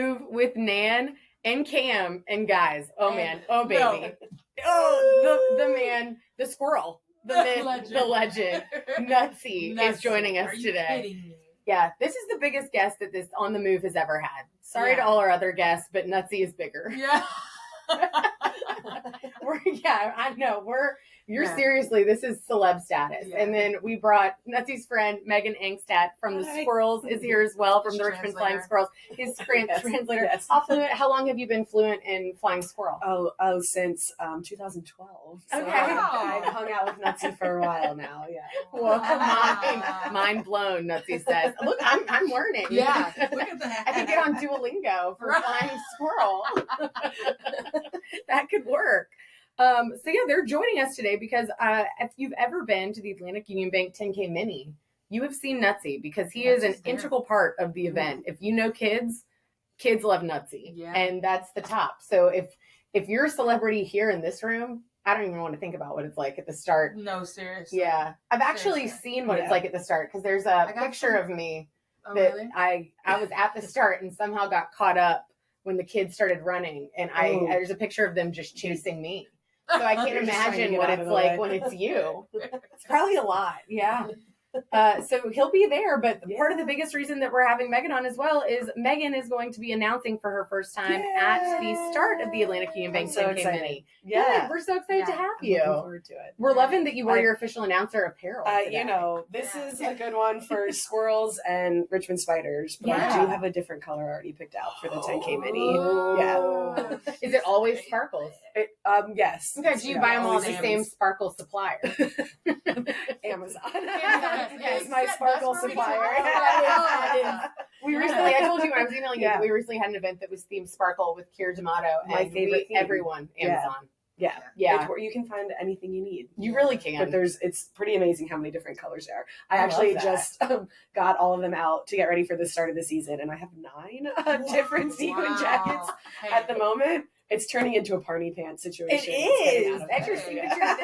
move with Nan and Kam and guys. Oh man. Oh baby. No. Oh, the man, the squirrel, the myth, the legend, Nutzy is joining us today. Kidding me? Yeah, this is the biggest guest that this On the Move has ever had. Sorry to all our other guests, but Nutzy is bigger. Yeah. I know. Seriously, this is celeb status. Yeah. And then we brought Nutzy's friend, Megan Angstadt from the Squirrels is here as well, from the Richmond Flying Squirrels. His translator. Yes. How long have you been fluent in flying squirrel? Oh, since 2012. So Okay. I've hung out with Nutzy for a while now, yeah. Well, mind blown, Nutzy says. Look, I'm learning. Yeah. Look at that. I could get on Duolingo for flying squirrel. That could work. They're joining us today because if you've ever been to the Atlantic Union Bank 10K Mini, you have seen Nutzy because he is an integral part of the event. If you know kids love Nutzy, and that's the top. So if you're a celebrity here in this room, I don't even want to think about what it's like at the start. No, seriously. Yeah, I've actually seen what it's like at the start because there's a picture of me that really? I was at the start and somehow got caught up when the kids started running, and there's a picture of them just chasing me. So I can't imagine what it's like when it's you. It's probably a lot. Yeah. So he'll be there, but part of the biggest reason that we're having Megan on as well is Megan is going to be announcing for her first time at the start of the Atlantic Union Bank 10K Mini. Yeah, we're so excited to have you. Looking forward to it. We're loving that you wear your official announcer apparel. This is a good one for squirrels and Richmond spiders, but I do have a different color already picked out for the 10K Mini. Yeah. Is it always sparkles? Yes. Okay, do you buy them all at the same sparkle supplier? Amazon. Yes, my sparkle supplier. We recently, I told you when I was emailing you, we recently had an event that was themed sparkle with Kier D'Amato. My favorite theme. Everyone, Amazon. Yeah. It's where you can find anything you need. You really can. But it's pretty amazing how many different colors there are. I actually just got all of them out to get ready for the start of the season, and I have 9 different sequin jackets at the moment. It's turning into a party pants situation. It is. That's your signature.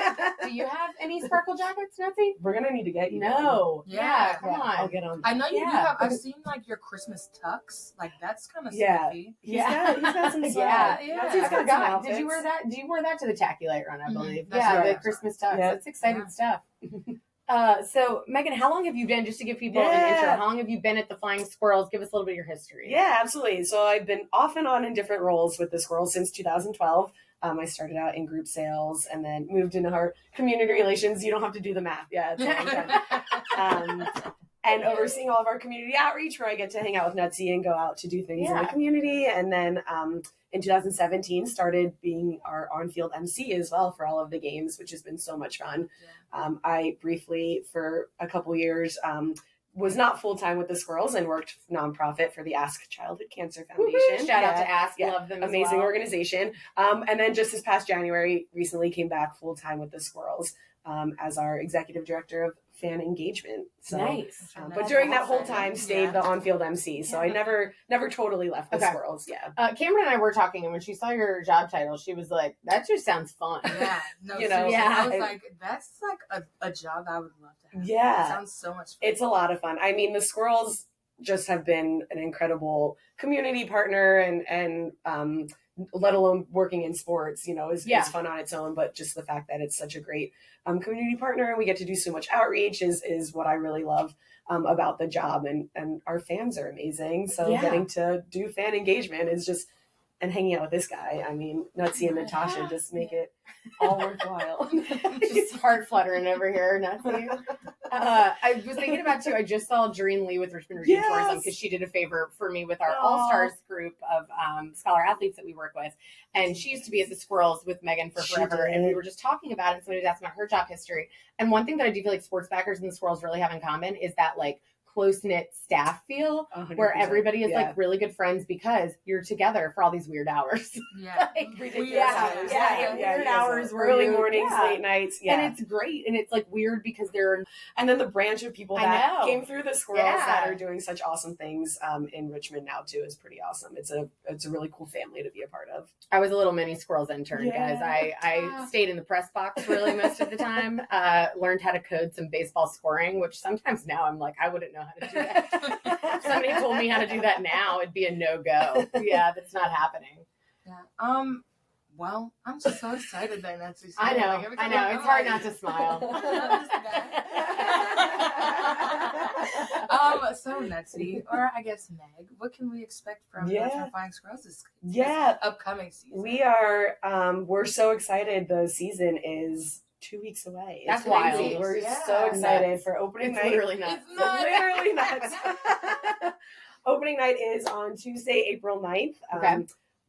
Do you have any sparkle jackets, Nutzy? We're going to need to get you. No. Yeah, come on. I'll get on. I know you do have. I've seen like your Christmas tux. Like that's kind of spiffy. He's got some stuff. I forgot. Did you wear that? Do you wear that to the Tacky Light run, I believe? The Christmas tux. Yeah. That's exciting stuff. So Megan, how long have you been, just to give people an intro, how long have you been at the Flying Squirrels? Give us a little bit of your history. Yeah, absolutely. So I've been off and on in different roles with the Squirrels since 2012. I started out in group sales and then moved into our community relations. You don't have to do the math. Yeah, it's a long time. And overseeing all of our community outreach, where I get to hang out with Nutzy and go out to do things in the community. And then in 2017, started being our on-field MC as well for all of the games, which has been so much fun. I briefly, for a couple years, was not full-time with the Squirrels and worked nonprofit for the Ask Childhood Cancer Foundation. Shout out to Ask. Love them as amazing organization. And then just this past January, recently came back full-time with the Squirrels as our executive director of fan engagement. So, nice. But during that whole time, stayed the on-field MC. So I never totally left the Squirrels. Yeah. Cameron and I were talking, and when she saw your job title, she was like, "That just sounds fun." Yeah. No, I was like, "That's like a job I would love to have." Yeah. It sounds so much fun. It's a lot of fun. I mean, the Squirrels just have been an incredible community partner, and let alone working in sports, is fun on its own. But just the fact that it's such a great community partner and we get to do so much outreach is what I really love about the job. And our fans are amazing. So getting to do fan engagement is just, and hanging out with this guy, I mean, Nutzy and Natasha just make it all worthwhile. Just heart fluttering over here, Nutzy. I was thinking about too, I just saw Jareen Lee with Richmond Region Tourism because she did a favor for me with our All-Stars group of scholar athletes that we work with. And she used to be at the Squirrels with Megan for forever. And we were just talking about it. And somebody was asking about her job history. And one thing that I do feel like sports backers and the Squirrels really have in common is that like close-knit staff feel 100%. Where everybody is like really good friends because you're together for all these weird hours. Yeah. Weird hours, early mornings, late nights. Yeah. And it's great. And it's like weird because and then the branch of people that came through the Squirrels that are doing such awesome things in Richmond now too is pretty awesome. It's a really cool family to be a part of. I was a little mini Squirrels intern, guys. I stayed in the press box really most of the time, learned how to code some baseball scoring, which sometimes now I'm like, I wouldn't know how to do that. If somebody told me how to do that now, it'd be a no-go. Yeah, that's not happening. Yeah. Well, I'm just so excited that Nutzy's I here. know. It's hard not to smile. So Nutzy, or I guess Meg, what can we expect from Richmond Flying Squirrels this upcoming season? We are, we're so excited. The season is 2 weeks away. That's wild. We're so excited for opening night. Literally nuts. It's literally nuts. Opening night is on Tuesday, April 9th. Okay.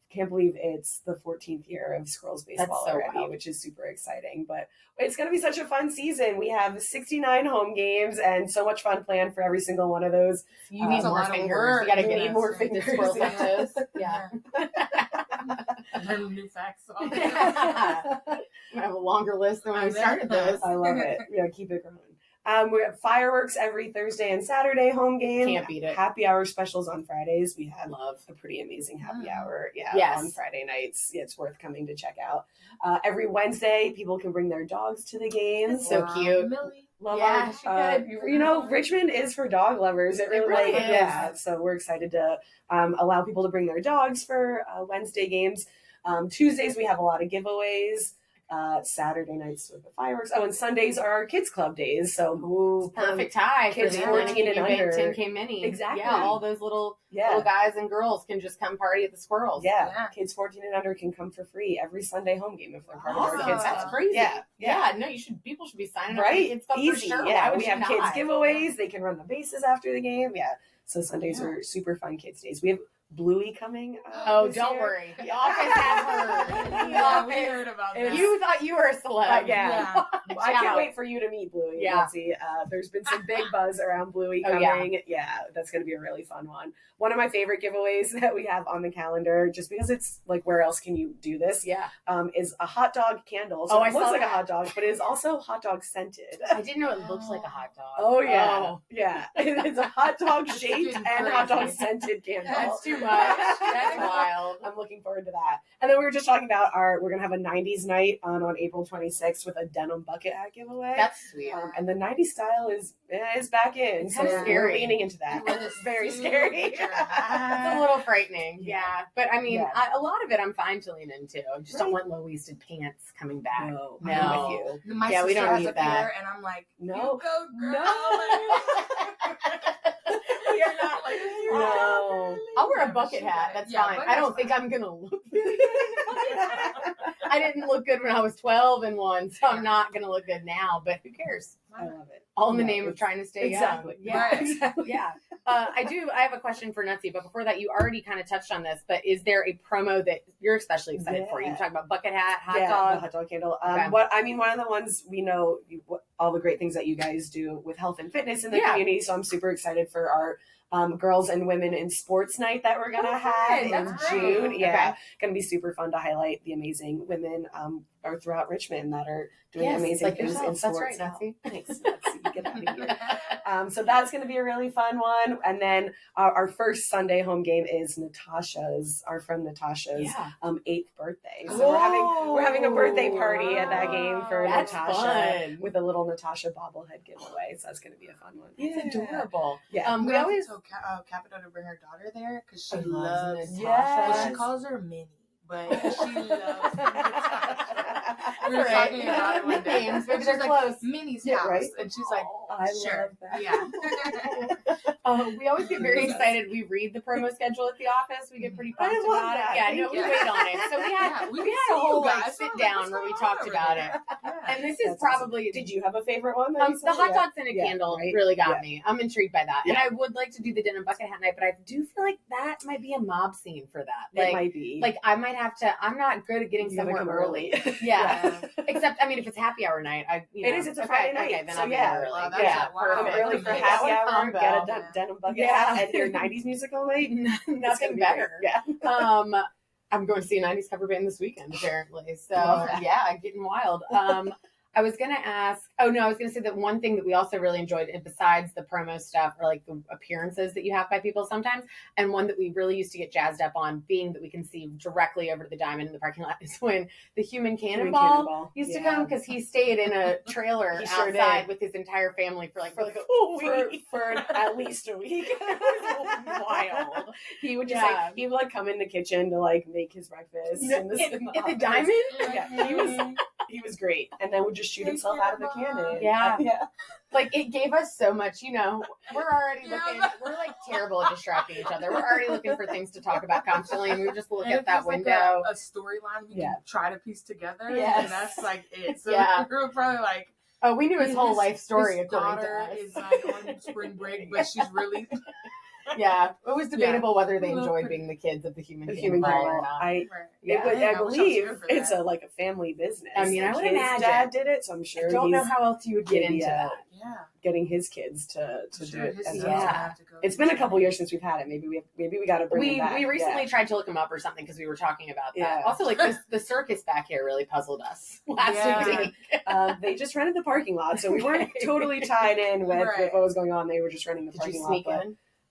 Can't believe it's the 14th year of Squirrels baseball already, which is super exciting. But it's going to be such a fun season. We have 69 home games and so much fun planned for every single one of those. You need more fingers. You got to get more fingers. Yeah. Learn new facts. I have a longer list than when we started this. I love it. Yeah, keep it going. We have fireworks every Thursday and Saturday home game. Can't beat it. Happy hour specials on Fridays. We have a pretty amazing happy hour. Yeah, on Friday nights. Yeah, it's worth coming to check out. Every Wednesday, people can bring their dogs to the games. So cute. Love Richmond is for dog lovers. It really is. Yeah, so we're excited to allow people to bring their dogs for Wednesday games. Tuesdays, we have a lot of giveaways. Saturday nights with the fireworks. Oh, and Sundays are our kids club days. So perfect tie kids for 14 and under 10K mini. Exactly. Yeah, all those little guys and girls can just come party at the Squirrels. Yeah. Kids 14 and under can come for free every Sunday home game if they're part of our kids club. That's crazy. Yeah. No, people should be signing up for the kids club for sure. Yeah, we have kids giveaways. They can run the bases after the game. Yeah. So Sundays are super fun kids days. We have Bluey coming. Don't worry. The office has heard. We heard about that. You thought you were a celeb. Yeah. I can't wait for you to meet Bluey. Yeah. Nutzy. There's been some big buzz around Bluey coming. Yeah, that's going to be a really fun one. One of my favorite giveaways that we have on the calendar, just because it's like, where else can you do this? Yeah. Is a hot dog candle. So it looks like a hot dog, but it is also hot dog scented. I didn't know it looks like a hot dog. Oh, yeah. Yeah. It's a hot dog shaped and hot dog scented candle. That's too much. That's wild. I'm looking forward to that. And then we were just talking about we're going to have a 90s night on April 26th with a denim bucket hat giveaway. That's sweet. And the 90s style is back in. It's so we're leaning into that. It's very scary. It's a little frightening. Yeah. But I mean, a lot of it I'm fine to lean into. I just don't want low-waisted pants coming back. No. I'm with you. My we don't need that. That. And I'm like, no. You go, girl. No. You're not like, no. I'll wear a bucket hat. That's fine. I don't think I'm going to look good. I didn't look good when I was 12 and one, so I'm not going to look good now, but who cares? I love it. All in the name of trying to stay young. Yeah, right. Exactly. Yeah. I have a question for Nutzy, but before that, you already kind of touched on this, but is there a promo that you're especially excited for? You talk about bucket hat, hot dog. The hot dog candle. Okay. One of the ones we know, all the great things that you guys do with health and fitness in the community, so I'm super excited for our girls and women in sports night that we're gonna have in June. Yeah, gonna be super fun to highlight the amazing women are throughout Richmond that are doing amazing things in sports. That's right, Nutzy. Thanks, Nutzy. Get out of here. So that's gonna be a really fun one. And then our first Sunday home game is our friend Natasha's 8th birthday. So we're having a birthday party at that game for Natasha with a little Natasha bobblehead giveaway. So that's gonna be a fun one. It's adorable. Yeah. We always told Capito to bring her daughter there because she loves Natasha. Well, she calls her Minnie, but she loves Natasha. We were talking about it one day. Maybe they're close. Minnie's house. Right? And she's like, I sure. love that. Yeah. We always get very excited. We read the promo schedule at the office. We get pretty pumped about it. Yeah, we wait on it. So we had a whole sit down where we talked about it. And this is probably. Did you have a favorite one? The hot dog scented candle really got me. I'm intrigued by that. And I would like to do the denim bucket hat night, but I do feel like that might be a mob scene for that. It might be. Like I might have to. I'm not good at getting somewhere early. Yeah. Except, I mean, if it's happy hour night, it's a Friday night. Okay, then so I'll be early. Come early for happy hour, get a denim bucket hat, and your 90s music all night. Nothing better. Yeah. I'm going to see a 90s cover band this weekend, apparently. So, getting wild. I was going to say that one thing that we also really enjoyed, and besides the promo stuff or like the appearances that you have by people sometimes, and one that we really used to get jazzed up on being that we can see directly over to the Diamond in the parking lot is when the Human Cannonball used to come, because he stayed in a trailer outside with his entire family for like a week. For at least a week. It was wild. He would just he would like come in the kitchen to like make his breakfast. In the Diamond? Yeah, he was great, and then would just shoot himself out of the cannon. Yeah. Like, it gave us so much, we're already looking, we're like terrible at distracting each other. We're already looking for things to talk about constantly, and we just look at that window. Like a storyline we can try to piece together, yes. and that's like it. So we were probably like, oh, we knew his whole life story. His daughter is like on spring break, but she's really... Yeah, it was debatable whether they enjoyed being the kids of the Human Cannonball or not. I believe it's a family business. I mean, I would imagine his dad did it, so I'm sure. I don't know how else you would get into that. Yeah, getting his kids to do it. It's been a couple years since we've had it. Maybe we got to bring it back. We recently tried to look him up or something because we were talking about that. Also, like the circus back here really puzzled us last week. They just rented the parking lot, so we weren't totally tied in with what was going on. They were just renting the parking lot.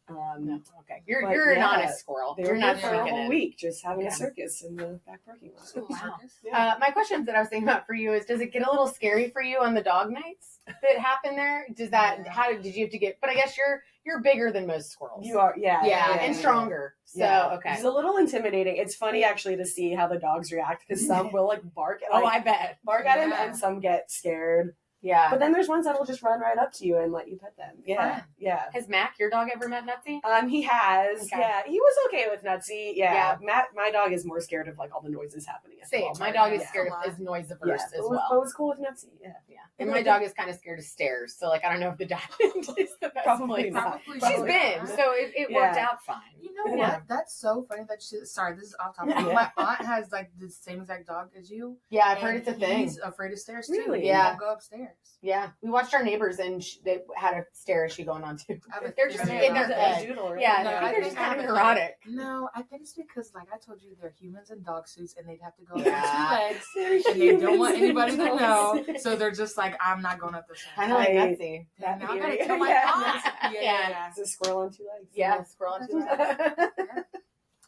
No. Okay. You're an honest squirrel. You're not for a whole week just having a circus in the back parking lot. Wow. My questions that I was thinking about for you is, does it get a little scary for you on the dog nights that happen there? Does that did you have to get, but I guess you're bigger than most squirrels. You are, and stronger. So okay. It's a little intimidating. It's funny actually to see how the dogs react, because some will like bark at I bet. Bark at him, and some get scared. Yeah. But then there's ones that'll just run right up to you and let you pet them. Yeah. Yeah. Has Mac, your dog, ever met Nutzy? He has. Okay. Yeah. He was okay with Nutzy. Yeah. Matt, my dog is more scared of like all the noises happening. Same. My dog is scared is noise averse as well. But it was cool with Nutzy. Yeah. And my dog is kind of scared of stairs. So like, I don't know if the Diamond is the best place. She's been. So it worked out fine. You know what? That's so funny that sorry, this is off topic. My aunt has like the same exact dog as you. Yeah, I've heard it's a thing. He's afraid of stairs too. Really? Yeah. He won't go upstairs. Yeah, we watched our neighbors, and they had a stair issue going on too. They're just in their head. Yeah, I think they're just kind of neurotic. No, I think it's because, like I told you, they're humans in dog suits, and they'd have to go on 2 legs, and they don't want anybody to know. So they're just like, I'm not going up the stairs. Kind of like Nutzy. Now I gotta tell my aunt. Yeah, it's a squirrel on 2 legs. Yeah, squirrel on 2 legs.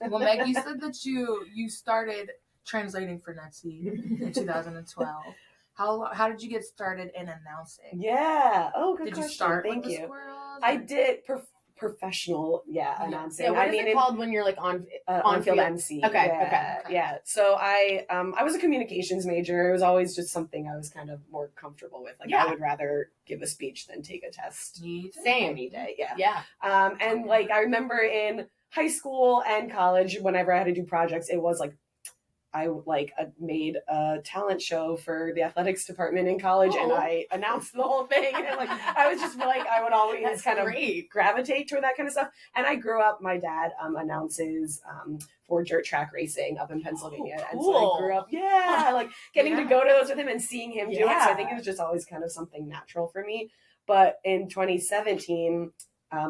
Well, Meg, you said that you started translating for Nutzy in 2012. How did you get started in announcing? Yeah. Oh, good question. Did you start Thank with you. The squirrels? I did professional, announcing. Yeah, what is it called when you're like on field MC? Okay. Yeah. So I was a communications major. It was always just something I was kind of more comfortable with. Like I would rather give a speech than take a test. Same any day. Yeah. Yeah. And like I remember in high school and college, whenever I had to do projects, it was like I made a talent show for the athletics department in college, and I announced the whole thing. And like I was just like I would always kind of gravitate toward that kind of stuff. And I grew up. My dad announces for dirt track racing up in Pennsylvania, and so I grew up like getting to go to those with him and seeing him do it. So I think it was just always kind of something natural for me. But in 2017.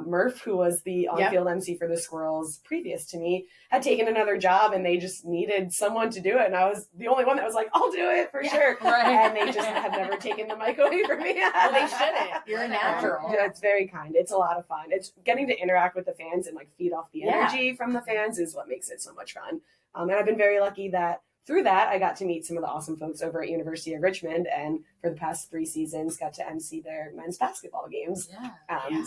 Murph, who was the on-field MC for the Squirrels previous to me, had taken another job, and they just needed someone to do it. And I was the only one that was like, I'll do it for sure. Right. And they just have never taken the mic away from me. Well, they shouldn't. You're a natural. Yeah, it's very kind. It's a lot of fun. It's getting to interact with the fans and like feed off the energy from the fans is what makes it so much fun. And I've been very lucky that through that, I got to meet some of the awesome folks over at University of Richmond, and for the past 3 seasons, got to MC their men's basketball games.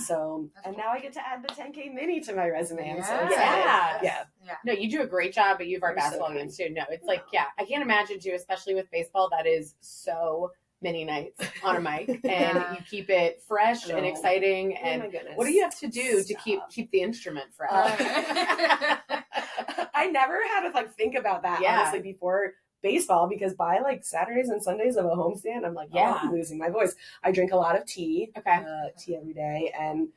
So, and now I get to add the 10K mini to my resume. I'm so excited. Yeah. No, you do a great job at U of R basketball games too. No, it's like, I can't imagine too, especially with baseball, that is so many nights on a mic, and you keep it fresh and exciting. And what do you have to do to keep the instrument fresh? I never had to think about that honestly before baseball, because by Saturdays and Sundays of a homestand, I'm like, I'm losing my voice. I drink a lot of tea, tea every day, and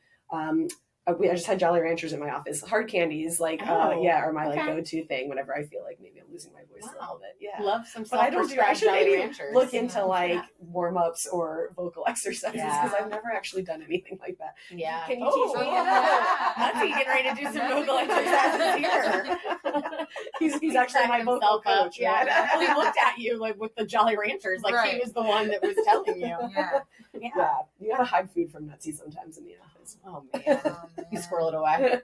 I just had Jolly Ranchers in my office. Hard candies, are my go-to thing whenever I feel like maybe I'm losing my voice a little bit. Yeah, love some. But I should maybe look into warm-ups or vocal exercises, because I've never actually done anything like that. Yeah, can you teach me? Nutzy getting ready to do some vocal exercises here. He's actually my vocal coach. Yeah. Well, he looked at you like with the Jolly Ranchers, like he was the one that was telling you. Yeah. You gotta hide food from Nutzy sometimes in the office. Oh man. You squirrel it away.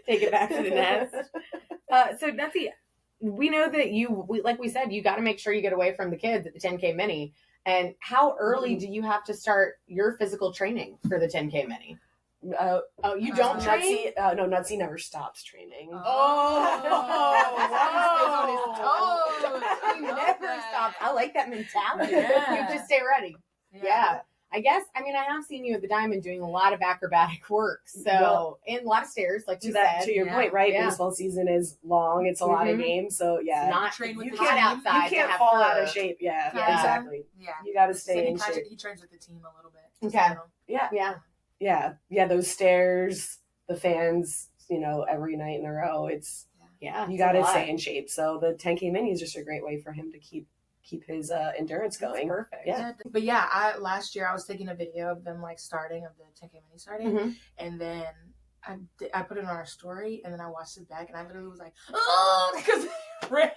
Take it back to the nest. So Nutzy, we know that like we said, you got to make sure you get away from the kids at the 10K mini. And how early do you have to start your physical training for the 10K mini? You don't train? No, Nutzy never stops training. He never stops. I like that mentality. You just stay ready. Yeah. I guess, I have seen you at the Diamond doing a lot of acrobatic work. So, and a lot of stairs, like you said. To your point, right? Yeah. Baseball season is long. It's a lot of games. So, yeah. It's not, you can't outside. You can't fall out of shape. Yeah, exactly. Yeah. You got to stay in shape. He trains with the team a little bit. Okay. Yeah. Those stairs, the fans, every night in a row. It's, you got to stay in shape. So, the 10K mini is just a great way for him to keep his endurance going. That's perfect. Yeah. But last year I was taking a video of them like starting, of the 10K mini starting, and then I put it on our story, and then I watched it back, and I literally was like, oh, because it ran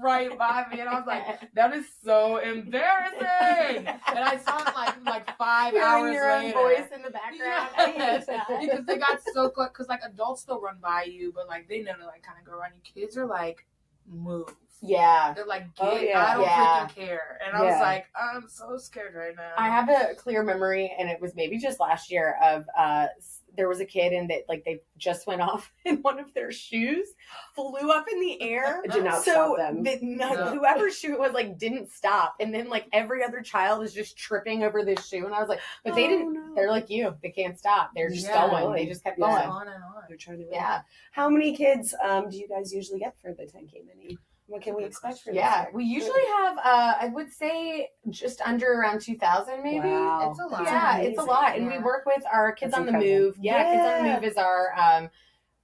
right by me, and I was like, that is so embarrassing. And I saw it like 5 hours your later. Own voice in the background. Yes. Because they got so close. Because like adults still run by you, but like they know to like kind of go around you. Kids are like, move. Yeah. They're like, I don't freaking care. And I was like, I'm so scared right now. I have a clear memory, and it was maybe just last year, of there was a kid, and they just went off, and one of their shoes flew up in the air. It did not stop them. Whoever's shoe it was didn't stop. And then every other child is just tripping over this shoe. And I was like, but they didn't, they're like you. They can't stop. They're just going. They just kept going. On and on. They're trying to win. Yeah. How many kids do you guys usually get for the 10K mini? What can we expect for this year? We usually have, I would say, just under around 2,000 maybe. Wow. It's a lot. Yeah, it's a lot. And we work with our Kids on the Move. Yeah, Kids on the Move is our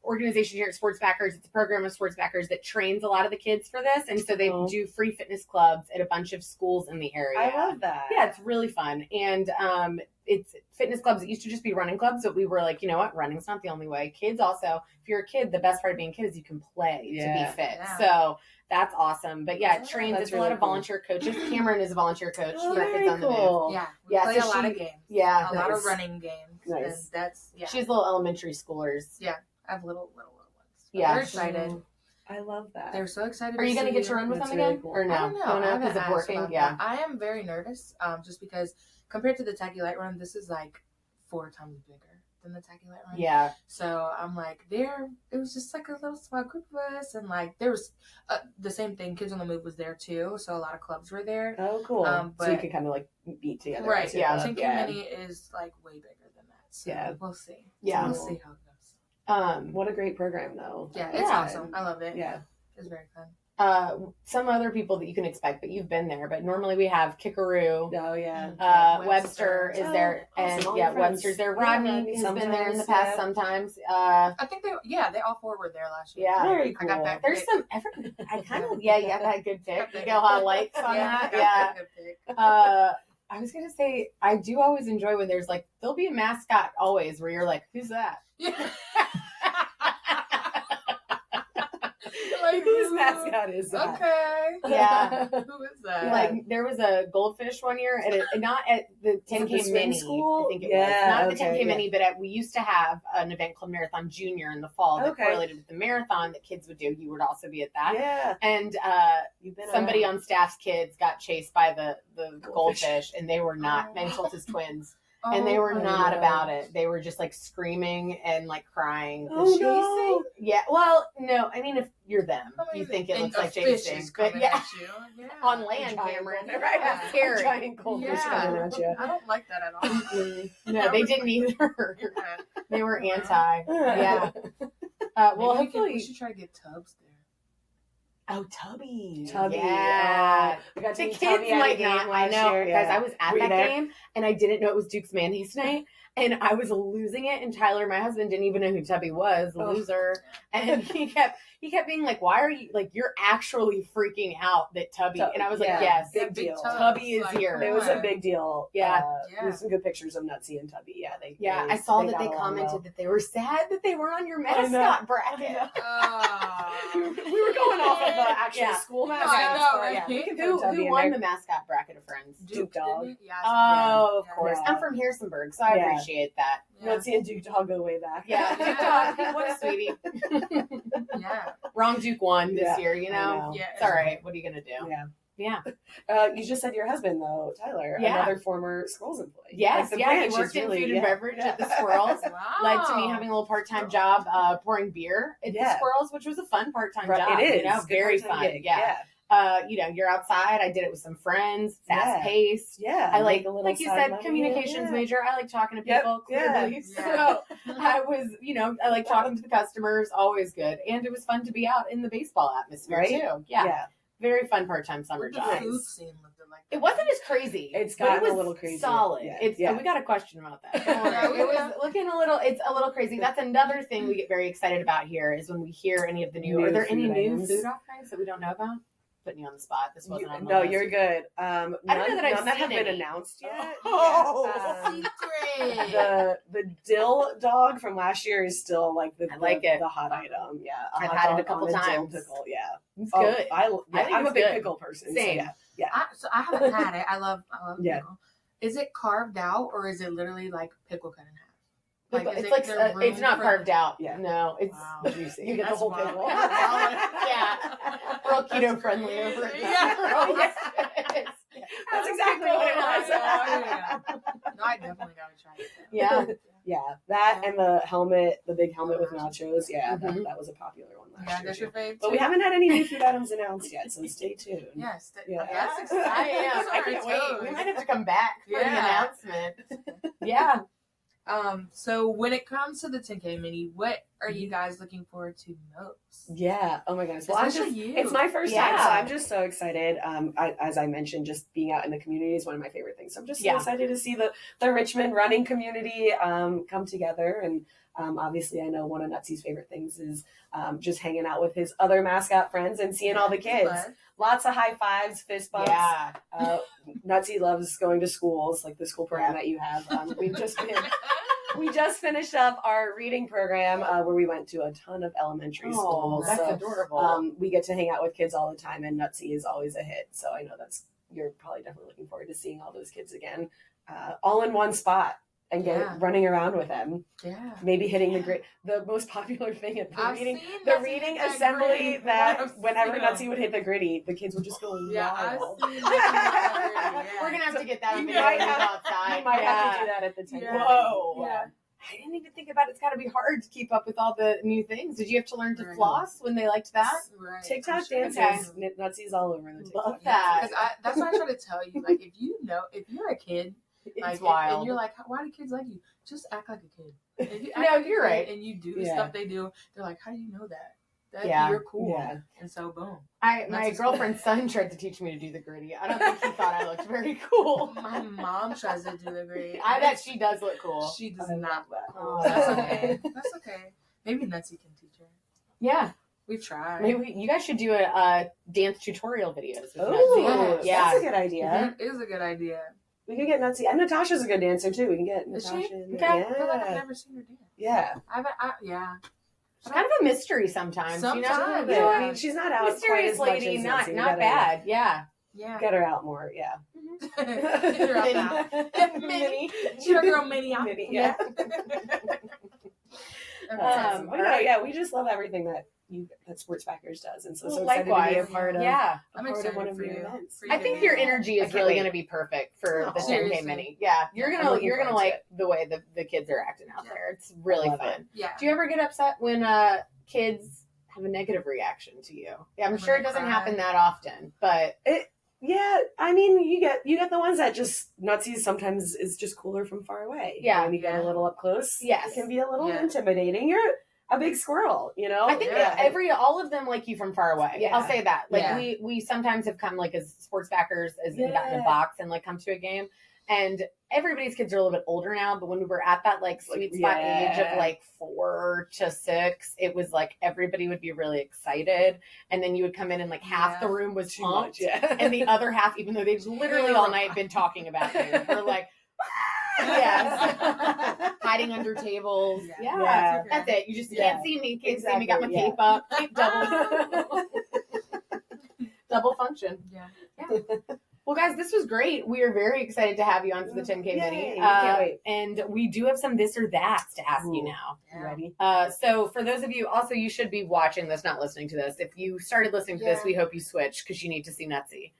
organization here at Sports Backers. It's a program of Sports Backers that trains a lot of the kids for this. And so they do free fitness clubs at a bunch of schools in the area. I love that. Yeah, it's really fun. And it's fitness clubs. It used to just be running clubs, but we were like, you know what? Running's not the only way. Kids also, if you're a kid, the best part of being a kid is you can play to be fit. Yeah. So that's awesome. But yeah, it trains. It's really a lot of volunteer coaches. Cameron is a volunteer coach for Kids on the Move. Yeah. We play a lot of games. Yeah. A lot of running games. Nice. And she has little elementary schoolers. Yeah. I have little ones. Yeah. They're excited. I love that. They're so excited. Are you going to get to run with them again? Or no? I don't know. Because of working? Yeah. I am very nervous just because compared to the Tacky Light Run, this is 4 times bigger than the Tacky Light Run. Yeah. So I'm it was just a little small group of us, and there was the same thing. Kids on the Move was there too, so a lot of clubs were there. Oh, cool. But, so you can kind of beat together. Right. Yeah. 10K mini is way bigger than that. So we'll see. Yeah. We'll see how it goes. What a great program though. Yeah, it's awesome. I love it. Yeah. It's very fun. Some other people that you can expect, but you've been there. But normally we have Kickaroo. Oh yeah. Webster is there, awesome. And Webster's there. Rodney has been there in the past sometimes. I think they all 4 were there last year. Yeah, very cool. I got back. There's some. I kind of that good pick. You got a lot of likes on that. Yeah. Good pick. I was gonna say I do always enjoy when there's there'll be a mascot always where you're like, who's that? Yeah. Whose mascot is that? Okay. Yeah. Who is that? There was a goldfish one year not at the 10K mini. School? I think it was not at the 10K mini, but we used to have an event called Marathon Junior in the fall that correlated with the marathon that kids would do. You would also be at that. Yeah. And somebody on staff's kids got chased by the goldfish, and they were not Schultz's twins. And they were not about it. They were just screaming and crying. Oh, no. Yeah. Well, no. I mean, if you're them, you think it looks like chasing. But on land, Cameron. Right. That's scary. Giant goldfish coming at you. I don't like that at all. No, they didn't either. They were anti. Yeah. Well, hopefully we should try to get Tubbs there. Oh, Tubby. Yeah. We got the kids might not. I know. Guys, I was at that game, and I didn't know it was Duke's Mayonnaise tonight, and I was losing it, and Tyler, my husband, didn't even know who Tubby was, loser. And he kept being like, why are you, you're actually freaking out that Tubby, and I was like, yes, big deal. Tubby is here. It was a big deal. Yeah. There's some good pictures of Nutzy and Tubby. Yeah. I saw that they commented that they were sad that they weren't on your mascot bracket. actual school I mascots. know, right? Yeah, we can Who throw Tubby in won there. the mascot bracket of friends? Duke Dog. Yeah, Oh, of course. Yeah. I'm from Harrisonburg, so I Yeah. appreciate that. Nutzy and Duke Dog go way back. Yeah, Duke Dog. What a sweetie. Yeah. Wrong Duke won this year, you I know? know. Yeah. It's all right. What are you going to do? Yeah. Yeah. You just said your husband, though, Tyler, Yeah. another former Squirrels employee. Yes, Like, the yeah. He branch worked is in really, food and beverage at the Squirrels. Wow. Led to me having a little part-time job pouring beer at the Squirrels, which was a fun part-time job. It is. You know, very fun. Gig. Yeah. You know, you're outside. I did it with some friends, fast-paced. Yeah. I like a little you side said, money. communications Yeah. major. I like talking to Yep. people, Yeah. clearly. Yeah. So I was, you know, I like talking to the customers, always good. And it was fun to be out in the baseball atmosphere, Right? too. Yeah. Very fun part-time summer What the job. food scene looked like? It wasn't as crazy. It's but it gotten was a little crazy. solid. Yeah. We got a question about that. Yeah, It was looking it's a little crazy. That's another thing we get very excited about here is when we hear any of the new. Are there any food new items. food offerings that we don't know about? Putting you on the spot. This wasn't on the No, list. you're good. I don't know that I've none that have seen been any. announced yet. Oh. Secret. The dill dog from last year is still like I like it. the hot item. Yeah, I've hot had it a dog couple on dill times. pickle. Yeah, It's good. I think I'm it's a big good. pickle person. Same. So yeah. I haven't had it. I love Yeah. pickle. Is it carved out or is it literally like pickle cut in half? It's like it's not carved out. Yeah. No, it's Wow. juicy. You get the That's whole wild. pickle. Yeah. Real keto friendly over it. Yeah. That's exactly what it was. Yeah. No, I definitely gotta try it. Yeah. Yeah, that and the helmet, the big helmet with nachos. Yeah, Mhm. that was a popular one last Yeah, year. that's too. your fave. But we haven't had any new food items announced yet, so stay tuned. Yes. Yeah. That's exciting. I am. I can't wait. We might have to come back for the Yeah. announcement. Yeah. So when it comes to the 10K mini, what are you guys looking forward to most? Yeah. Oh my goodness. Well, Especially you. it's my first time, Yeah. so I'm just so excited. As I mentioned, just being out in the community is one of my favorite things. So I'm just so excited to see the Richmond running community come together. And obviously, I know one of Nutzy's favorite things is just hanging out with his other mascot friends and seeing all the kids. Lots of high fives, fist bumps. Yeah. Nutzy loves going to schools, like the school program that you have. We just finished up our reading program where we went to a ton of elementary schools. That's so, adorable. we get to hang out with kids all the time, and Nutzy is always a hit. So I know you're probably definitely looking forward to seeing all those kids again, all in one spot and running around with them. Yeah. Maybe hitting the most popular thing at the reading that assembly gritty. that whenever Yeah. Nutzy would hit the gritty, the kids would just go wild. We're gonna have to get that on You video might outside. You might have to do that at the 10K. Yeah. Whoa. Yeah. I didn't even think about it. It's got to be hard to keep up with all the new things. Did you have to learn to floss when they liked that? Right. TikTok Sure. dances, Nutzy's all over the TikTok. Love that. Because that's what I try to tell you. Like, if you're a kid, like, It's wild. and you're like, why do kids like you? Just act like a kid. If you act No, like a you're kid right. And you do the Yeah. stuff they do, they're like, how do you know that? Yeah. You're cool. Yeah. And so, boom. My That's girlfriend's son tried to teach me to do the gritty. I don't think he thought I looked very cool. My mom tries to do the grade. I bet she does look cool. She does I not love look that. cool. Oh. That's okay. That's okay. Maybe Nutzy can teach her. Yeah. We've tried. Maybe you guys should do a dance tutorial videos. With Oh, Nutzy. yeah. That's a good idea. That is a good idea. We can get Nutzy. And Natasha's a good dancer, too. We can get Is Natasha. she? in Okay. there. I feel like I've Yeah. never seen her dance. Yeah. Yeah. She's kind of a mystery sometimes. You know? Sometimes, Yeah. yeah. I mean, she's not out quite Mysterious as much lady, as not Nutzy. We not gotta bad. Yeah. Yeah. Get her out more. Yeah. Get her out now. Mini. She's your girl Minnie. Maybe, yeah. But no, yeah, we just love everything that Sports Backers does, and so excited to be a part of. Yeah. I'm a part of excited one of for your you. events. For you I to think be your there. energy I is can't really wait. going to be perfect for the 10K Seriously. mini. Yeah, you're I'm gonna looking you're gonna forward to like the way the kids are acting out Yeah. there. It's really Love fun. Yeah. Do you ever get upset when kids have a negative reaction to you? Yeah, I'm When sure they it doesn't cry. happen that often, but Yeah, I mean, you get the ones that just Nutzy sometimes is just cooler from far away. Yeah. when you get a little up close, Yes. it can be a little Yeah. intimidating. You're a big squirrel, you know. I think Yeah. all of them like you from far away. Yeah. I'll say that. Like Yeah. we sometimes have come like as sports backers and gotten a Yeah. box and like come to a game. And everybody's kids are a little bit older now, but when we were at that like sweet spot age of like 4 to 6, it was like everybody would be really excited, and then you would come in and like half the room was Too pumped, much, yeah. and the other half, even though they've literally all night been talking about you, were like, yes, hiding under tables. Yeah. Yeah, That's okay. that's it. You just Yeah. can't see me. Can't see me. Got my Exactly, cape up. Cape double. double function. Yeah. Well, guys, this was great. We are very excited to have you on for the 10K Mini. Can't wait. And we do have some this or that's to ask you now. Yeah. Ready? So for those of you, also, you should be watching this, not listening to this. If you started listening to this, we hope you switch because you need to see Nutzy.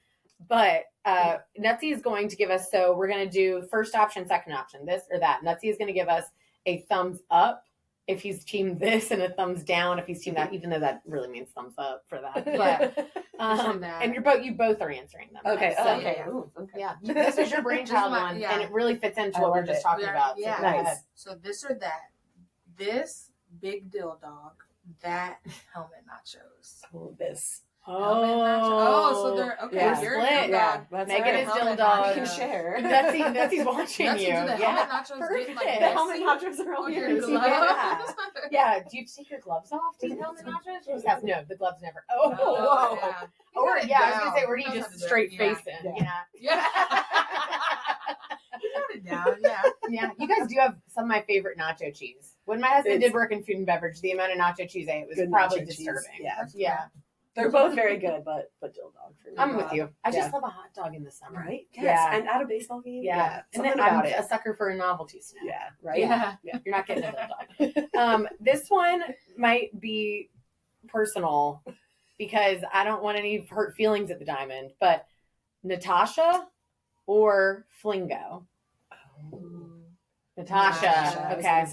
But Nutzy is going to give us, so we're going to do first option, second option, this or that. Nutzy is going to give us a thumbs up if he's team this and a thumbs down if he's team that, even though that really means thumbs up for that. But and you both are answering them. Okay. Right? So, Okay. Ooh, Okay. Yeah. This is your brainchild one, and it really fits into what we're just talking about. Yeah. So go ahead. So this or that. This big dill dog. That helmet nachos. Oh, this. So they're okay. Yeah. You're Split. yeah. Megan is dill Helmet dog. You can share. Nutzy's watching That's you. the helmet nachos Perfect. get like The helmet nachos are all your yours. gloves. Yeah. Do you take your gloves off to get helmet nachos? You just have, no, the gloves never. Oh, Oh, whoa. yeah. Or I was gonna say, or do you just straight face in? Yeah. Yeah. You got it down. Yeah. Yeah. You guys do have some of my favorite nacho cheese. When my husband did work in food and beverage, the amount of nacho cheese I ate was probably disturbing. Yeah. Yeah. They're both very good, but dill dog for me. I'm with you. I just love a hot dog in the summer. Right? Yes. Yeah. And at a baseball game. Yeah. And Something then about I'm it. a sucker for a novelty snack. Yeah. Right? Yeah. You're not getting a dill dog. This one might be personal because I don't want any hurt feelings at the diamond, but Natasha or Flingo? Natasha. Okay.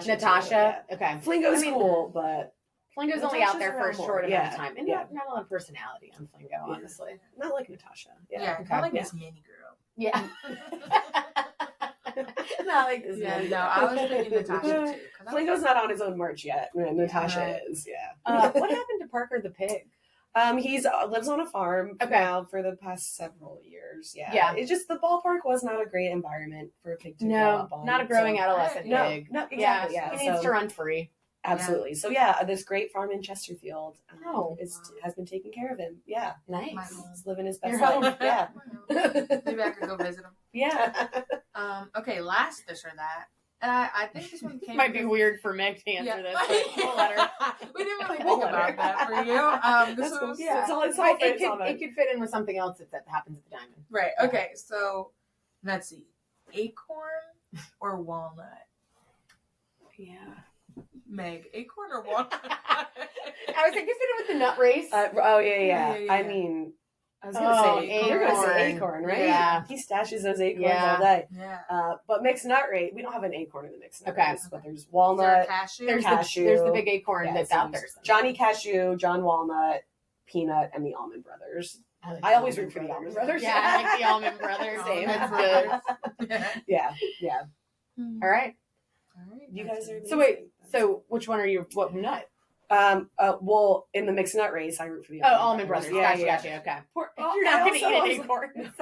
Natasha. Okay. Flingo's cool, but Flingo's only out there for a Natasha's short around amount of time. And not a lot of personality on Flingo, honestly. not like Natasha. Yeah. Okay. I like this mini girl. Yeah. Not like this. Yeah. No, I was thinking Natasha too. Flingo's not on his own merch yet. Natasha is. Yeah. What happened to Parker the pig? He's lives on a farm now for the past several years. Yeah. It's just the ballpark was not a great environment for a pig to grow up on. Not a growing adolescent pig. No, exactly. Yeah. He needs to run free. Absolutely. So this great farm in Chesterfield has been taking care of him. Yeah. Nice. He's living his best life. Yeah. Maybe I could go visit him. Yeah. Okay, last this or that. I think this one might be weird for Meg to answer this. We'll let her. We didn't really think about that for you. This was it could fit in with something else that happens at the diamond. Right. Okay. So let's see. Acorn or walnut? Yeah. Meg, acorn or walnut? I was thinking fit in with the nut race. Yeah. I mean, I was going to say acorn. You're going to say acorn, right? Yeah. He stashes those acorns all day. Yeah. But mixed nut rate, we don't have an acorn in the mixed nut race, but there's Is there walnut, a cashew? There's the big acorn that's out there. Johnny Cashew, John Walnut, Peanut, and the Almond Brothers. I always root for the Almond Brothers. Yeah, I like the Almond Brothers. Same. That's good. Yeah. All right. You guys are so wait. So which one are you? What nut? Well, in the mixed nut race, I root for the Almond Brothers. Yeah, gotcha. Okay. You're not going to eat an acorn.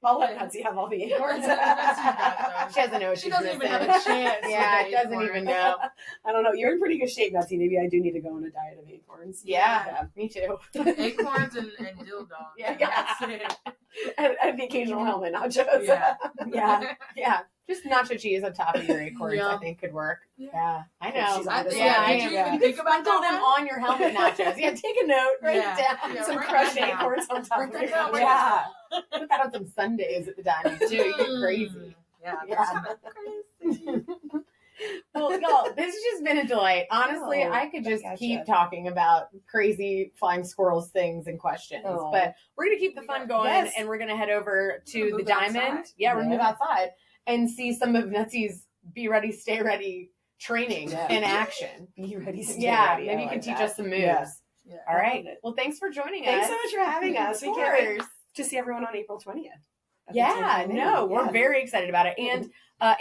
I'll let Nutzy have all the acorns. She doesn't know what she doesn't even have a chance. Yeah, it doesn't even know. I don't know. You're in pretty good shape, Nutzy. Maybe I do need to go on a diet of acorns. Yeah. Me too. Acorns and dill dog. Yeah. That's it. And the occasional helmet nachos. Yeah. Just nacho cheese on top of your acorns, I think could work. Yeah, I know. Did you even think about sprinkle them on your helmet nachos? Yeah, take a note, write it down. Some crushed acorns on top of it. Yeah. Put that on some Sundays at the dining too. You get crazy. Yeah. Crazy. Well, y'all, this has just been a delight. Honestly, I could just keep talking about crazy flying squirrels things and questions, but we're going to keep the fun going and we're going to head over to the diamond. Outside. Yeah, we're going to move outside and see some of Nutzy's Be Ready, Stay Ready training in action. Be ready, stay ready. Maybe you can teach us some moves. Yeah. All right. Well, thanks for joining us. Thanks so much for having us. We can't wait to see everyone on April 20th. We're very excited about it. And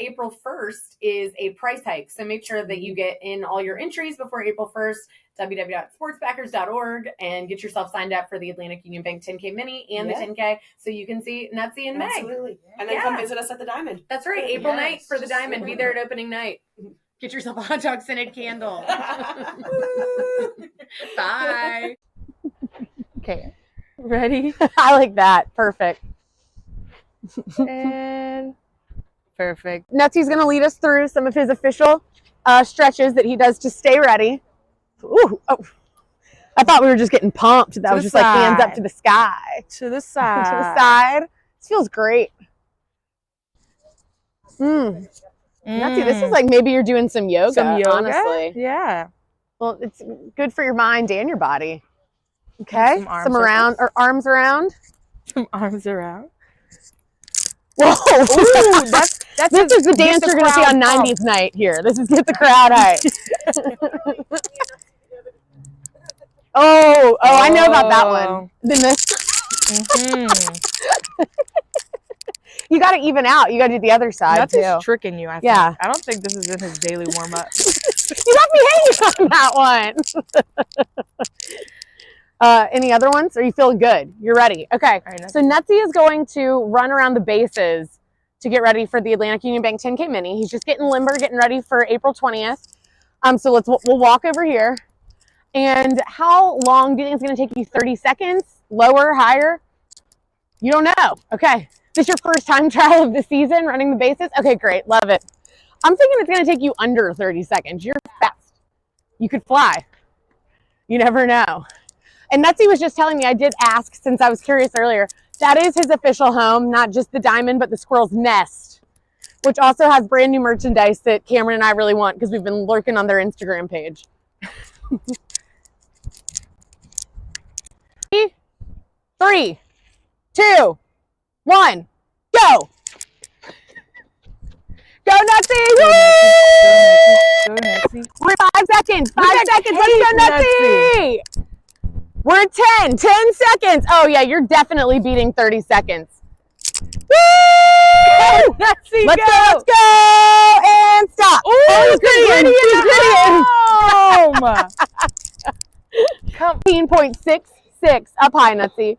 April 1st is a price hike. So make sure that you get in all your entries before April 1st, www.sportsbackers.org, and get yourself signed up for the Atlantic Union Bank 10K Mini and the 10K so you can see Nutzy and Meg. Absolutely. And then come visit us at the Diamond. That's right. April 9th for the Diamond. Be there at opening night. Get yourself a hot dog scented candle. Bye. Okay. Ready? I like that. Perfect. And perfect. Nutzy's going to lead us through some of his official stretches that he does to stay ready. Ooh, oh. I thought we were just getting pumped. That was just like hands up to the sky. To the side. To the side. This feels great. Nutzy, this is like maybe you're doing some yoga, honestly. Yeah. Well, it's good for your mind and your body. Okay. Some around, or arms around. Some arms around. Whoa. Ooh, this is the dance you're going to see on 90s night here. This is get the crowd hype. Oh, I know about that one. Then this. You got to even out. You got to do the other side That's too. That's tricking you, I think. Yeah. I don't think this is in his daily warm-up. You left me hanging on that one. Any other ones? Are you feeling good? You're ready. Okay. Right, so Nutzy is going to run around the bases to get ready for the Atlantic Union Bank 10K Mini. He's just getting limber, getting ready for April 20th. So we'll walk over here. And how long do you think it's going to take you? 30 seconds? Lower, higher? You don't know. Okay. Is this your first time trial of the season running the bases? Okay, great. Love it. I'm thinking it's going to take you under 30 seconds. You're fast. You could fly. You never know. And Nutzy was just telling me, I did ask since I was curious earlier, that is his official home, not just the diamond, but the squirrel's nest, which also has brand new merchandise that Cameron and I really want because we've been lurking on their Instagram page. 3, 2, 1, go! Go Nutzy! Go Nutzy! We're 5 seconds. 5 seconds. Let's go Nutzy! We're at 10 seconds. Oh yeah, you're definitely beating 30 seconds. Woo! Nutzy, let's go! And stop. Ooh, oh, he's Come 18.66 up high, Nutzy.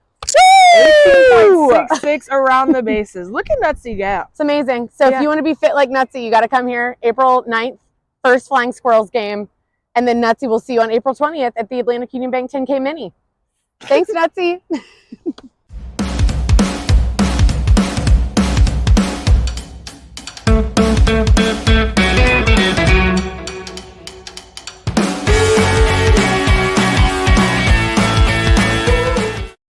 18.66 around the bases. Look at Nutzy go. It's amazing. So if you want to be fit like Nutzy, you got to come here April 9th, first Flying Squirrels game. And then Nutzy will see you on April 20th at the Atlantic Union Bank 10K Mini. Thanks, Nutzy.